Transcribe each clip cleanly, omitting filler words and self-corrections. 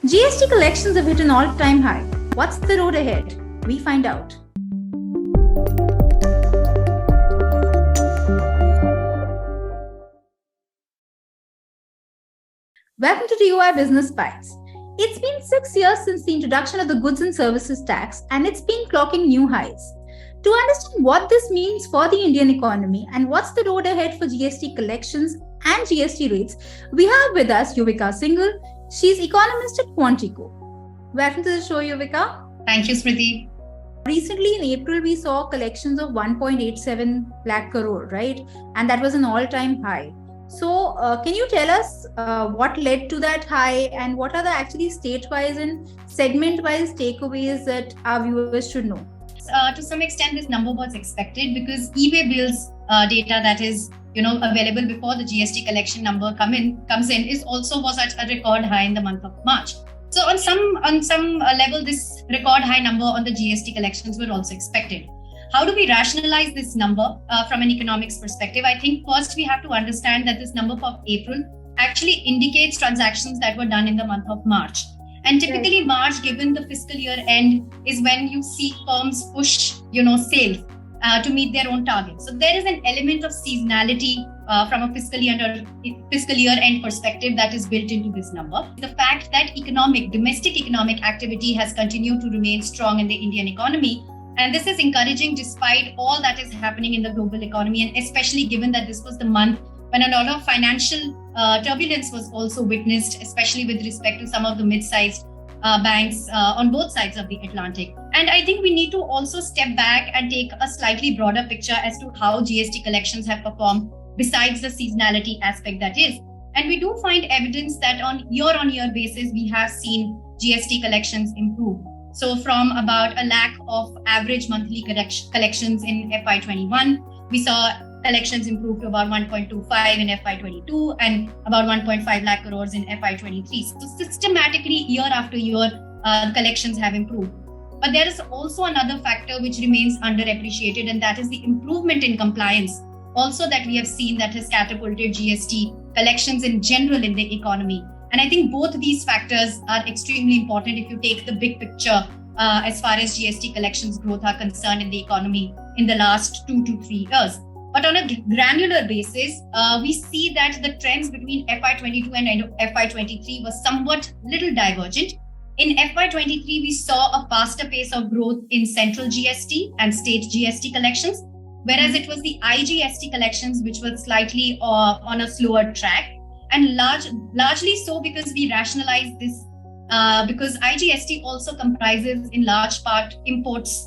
GST collections have hit an all-time high. What's the road ahead? We find out. Welcome to TOI Business Bytes. It's been 6 years since the introduction of the goods and services tax, and it's been clocking new highs. To understand what this means for the Indian economy and what's the road ahead for GST collections and GST rates, we have with us Yuvika Singhal. She's Economist at QuantEco. Welcome to the show, Yuvika. Thank you, Smriti. Recently in April, we saw collections of 1.87 lakh crore, right? And that was an all-time high. So can you tell us what led to that high and what are the actually state-wise and segment-wise takeaways that our viewers should know? To some extent, this number was expected because e-way bills data that is available before the GST collection number comes in was at a record high in the month of March. So on some level, this record high number on the GST collections were also expected. How do we rationalize this number from an economics perspective? I think first we have to understand that this number for April actually indicates transactions that were done in the month of March. And typically March, given the fiscal year end, is when you see firms push, sales to meet their own targets. So there is an element of seasonality from a fiscal year end perspective that is built into this number. The fact that domestic economic activity has continued to remain strong in the Indian economy, and this is encouraging despite all that is happening in the global economy, and especially given that this was the month when a lot of financial turbulence was also witnessed, especially with respect to some of the mid-sized banks on both sides of the Atlantic. And I think we need to also step back and take a slightly broader picture as to how GST collections have performed besides the seasonality aspect that is. And we do find evidence that on year-on-year basis, we have seen GST collections improve. So from about a lakh of average monthly collections in FY21, we saw collections improved to about 1.25 in FY22 and about 1.5 lakh crores in FY23. So systematically, year after year, collections have improved. But there is also another factor which remains underappreciated, and that is the improvement in compliance also that we have seen that has catapulted GST collections in general in the economy. And I think both these factors are extremely important if you take the big picture as far as GST collections growth are concerned in the economy in the last 2 to 3 years. But on a granular basis, we see that the trends between FY22 and FY23 was somewhat little divergent. In FY23, we saw a faster pace of growth in central GST and state GST collections, whereas it was the IGST collections which were slightly on a slower track. And largely so because we rationalize this, because IGST also comprises in large part imports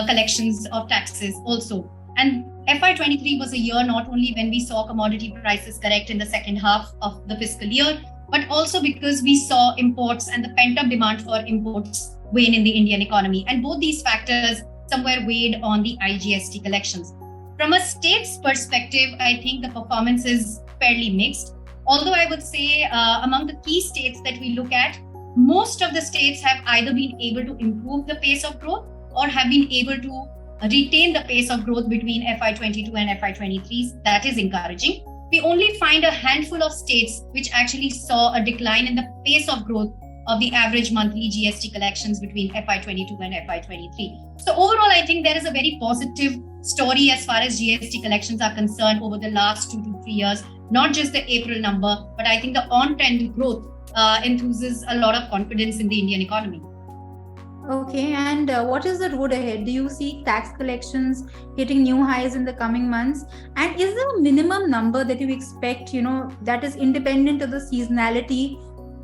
collections of taxes also. And FY23 was a year not only when we saw commodity prices correct in the second half of the fiscal year, but also because we saw imports and the pent-up demand for imports wane in the Indian economy. And both these factors somewhere weighed on the IGST collections. From a state's perspective, I think the performance is fairly mixed. Although I would say among the key states that we look at, most of the states have either been able to improve the pace of growth or have been able to retain the pace of growth between FY22 and FY23. That is encouraging. We only find a handful of states which actually saw a decline in the pace of growth of the average monthly GST collections between FY22 and FY23. So overall, I think there is a very positive story as far as GST collections are concerned over the last 2 to 3 years, not just the April number, but I think the on-trend growth enthuses a lot of confidence in the Indian economy. Okay, and what is the road ahead? Do you see tax collections hitting new highs in the coming months? And is there a minimum number that you expect, that is independent of the seasonality,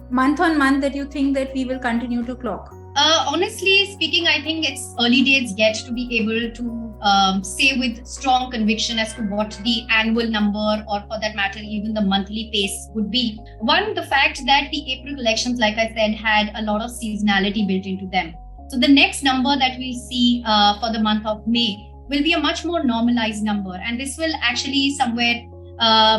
month on month, that you think that we will continue to clock? Honestly speaking, I think it's early days yet to be able to say with strong conviction as to what the annual number or for that matter, even the monthly pace would be. One, the fact that the April collections, like I said, had a lot of seasonality built into them. So the next number that we'll see for the month of May will be a much more normalized number. And this will actually somewhere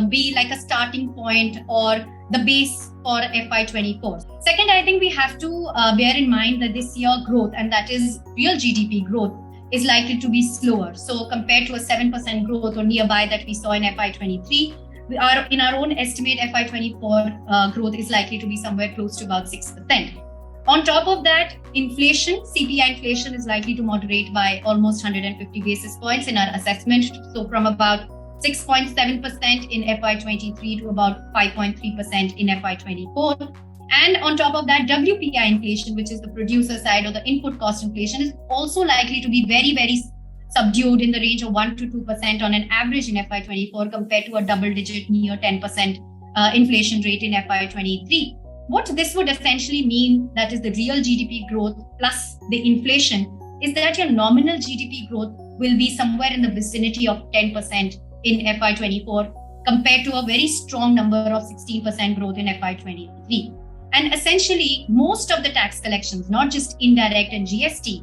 be like a starting point or the base for FY24. Second, I think we have to bear in mind that this year growth, and that is real GDP growth, is likely to be slower. So compared to a 7% growth or nearby that we saw in FY23, in our own estimate, FY24 growth is likely to be somewhere close to about 6%. On top of that, inflation, CPI inflation is likely to moderate by almost 150 basis points in our assessment. So from about 6.7% in FY23 to about 5.3% in FY24. And on top of that, WPI inflation, which is the producer side or the input cost inflation, is also likely to be very, very subdued in the range of 1 to 2% on an average in FY24 compared to a double-digit near 10% inflation rate in FY23. What this would essentially mean, that is the real GDP growth plus the inflation, is that your nominal GDP growth will be somewhere in the vicinity of 10% in FY24 compared to a very strong number of 16% growth in FY23. And essentially, most of the tax collections, not just indirect and GST,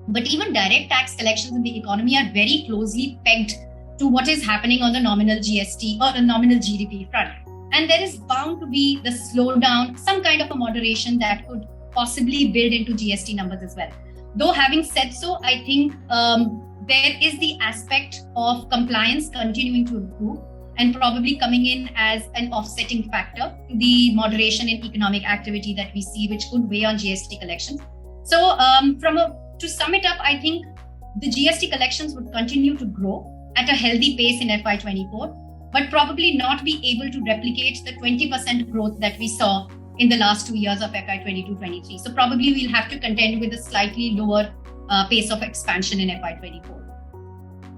but even direct tax collections in the economy are very closely pegged to what is happening on the nominal GST or the nominal GDP front. And there is bound to be the slowdown, some kind of a moderation that could possibly build into GST numbers as well. Though having said so, I think there is the aspect of compliance continuing to improve and probably coming in as an offsetting factor to the moderation in economic activity that we see, which could weigh on GST collections. So to sum it up, I think the GST collections would continue to grow at a healthy pace in FY24, but probably not be able to replicate the 20% growth that we saw in the last 2 years of FY22-23. So probably we'll have to contend with a slightly lower pace of expansion in FY24.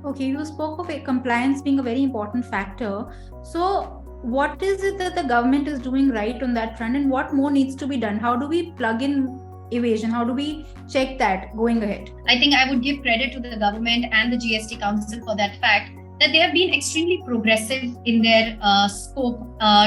Okay, you spoke of compliance being a very important factor. So what is it that the government is doing right on that front, and what more needs to be done? How do we plug in evasion? How do we check that going ahead? I think I would give credit to the government and the GST Council for that fact, that they have been extremely progressive in their scope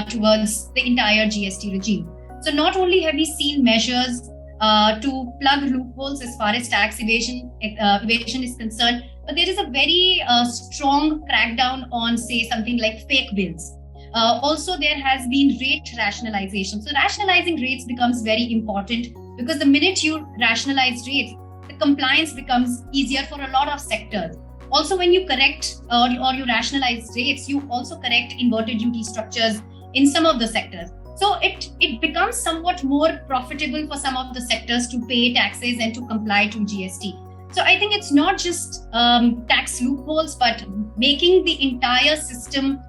towards the entire GST regime. So not only have we seen measures to plug loopholes as far as tax evasion is concerned, but there is a very strong crackdown on, say, something like fake bills. Also, there has been rate rationalization. So rationalizing rates becomes very important because the minute you rationalize rates, the compliance becomes easier for a lot of sectors. Also, when you correct or you rationalize rates, you also correct inverted duty structures in some of the sectors. So it becomes somewhat more profitable for some of the sectors to pay taxes and to comply to GST. So I think it's not just tax loopholes, but making the entire system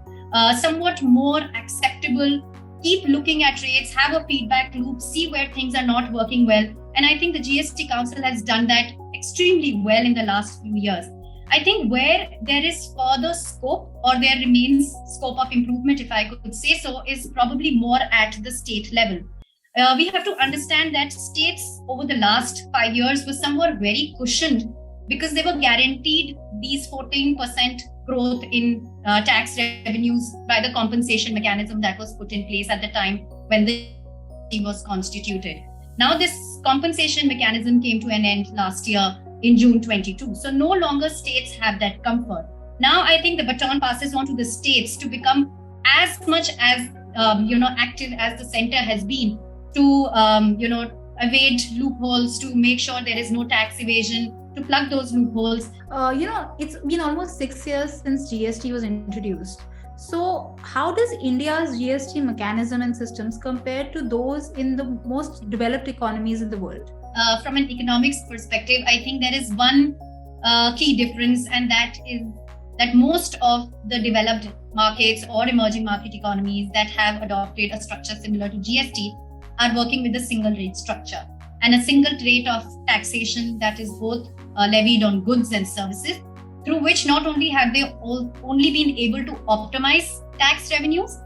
somewhat more acceptable. Keep looking at rates, have a feedback loop, see where things are not working well. And I think the GST Council has done that extremely well in the last few years. I think where there is further scope or there remains scope of improvement, if I could say so, is probably more at the state level. We have to understand that states over the last 5 years were somewhat very cushioned because they were guaranteed these 14% growth in tax revenues by the compensation mechanism that was put in place at the time when the GST was constituted. Now this compensation mechanism came to an end last year in June 22. So no longer states have that comfort. Now I think the baton passes on to the states to become as much as active as the center has been to evade loopholes, to make sure there is no tax evasion, to plug those loopholes. It's been almost 6 years since GST was introduced. So how does India's GST mechanism and systems compare to those in the most developed economies in the world? From an economics perspective, I think there is one key difference, and that is that most of the developed markets or emerging market economies that have adopted a structure similar to GST are working with a single rate structure and a single rate of taxation that is both levied on goods and services, through which not only have they only been able to optimize tax revenues,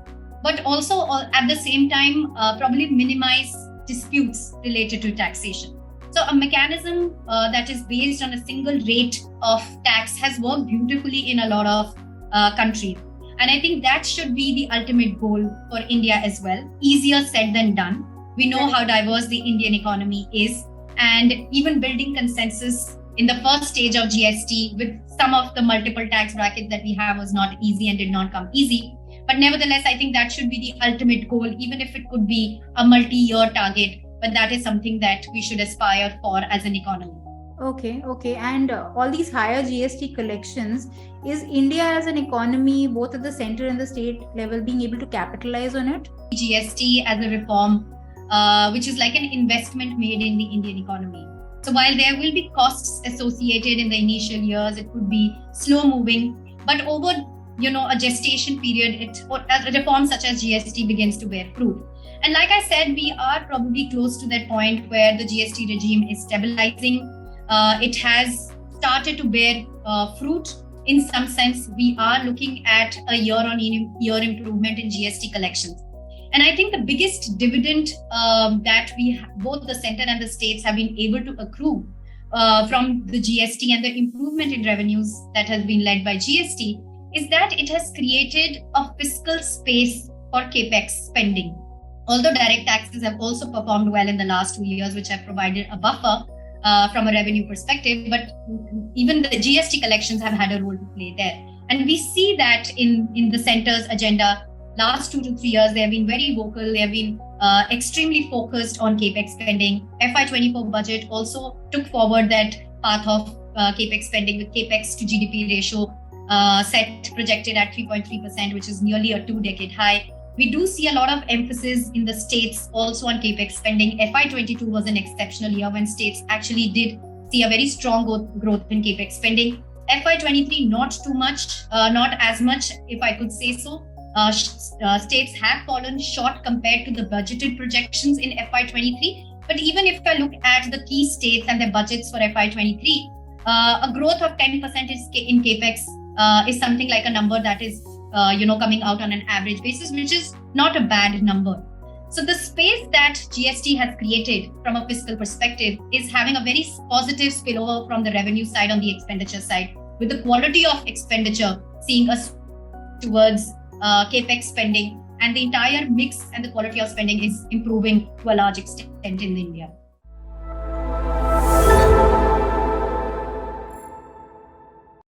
but also at the same time probably minimize disputes related to taxation. So a mechanism that is based on a single rate of tax has worked beautifully in a lot of countries. And I think that should be the ultimate goal for India as well. Easier said than done. We know how diverse the Indian economy is, and even building consensus in the first stage of GST with some of the multiple tax brackets that we have was not easy and did not come easy. But nevertheless, I think that should be the ultimate goal, even if it could be a multi-year target. But that is something that we should aspire for as an economy. Okay. And all these higher GST collections, is India as an economy, both at the center and the state level, being able to capitalize on it? GST as a reform which is like an investment made in the Indian economy. So while there will be costs associated in the initial years, it could be slow moving, but over a gestation period, a reform such as GST begins to bear fruit. And like I said, we are probably close to that point where the GST regime is stabilizing. It has started to bear fruit. In some sense, we are looking at a year-on-year improvement in GST collections. And I think the biggest dividend that both the center and the states have been able to accrue from the GST and the improvement in revenues that has been led by GST is that it has created a fiscal space for capex spending. Although direct taxes have also performed well in the last 2 years, which have provided a buffer from a revenue perspective, but even the GST collections have had a role to play there. And we see that in the center's agenda. Last 2 to 3 years, they have been very vocal. They have been extremely focused on capex spending. FY24 budget also took forward that path of capex spending, with capex to GDP ratio projected at 3.3%, which is nearly a 2-decade high. We do see a lot of emphasis in the states also on capex spending. FY22 was an exceptional year when states actually did see a very strong growth in capex spending. FY23, not too much, not as much, if I could say so. States have fallen short compared to the budgeted projections in FY23. But even if I look at the key states and their budgets for FY23, a growth of 10% in capex is something like a number that is coming out on an average basis, which is not a bad number. So the space that GST has created from a fiscal perspective is having a very positive spillover from the revenue side on the expenditure side, with the quality of expenditure seeing us towards capex spending, and the entire mix and the quality of spending is improving to a large extent in India.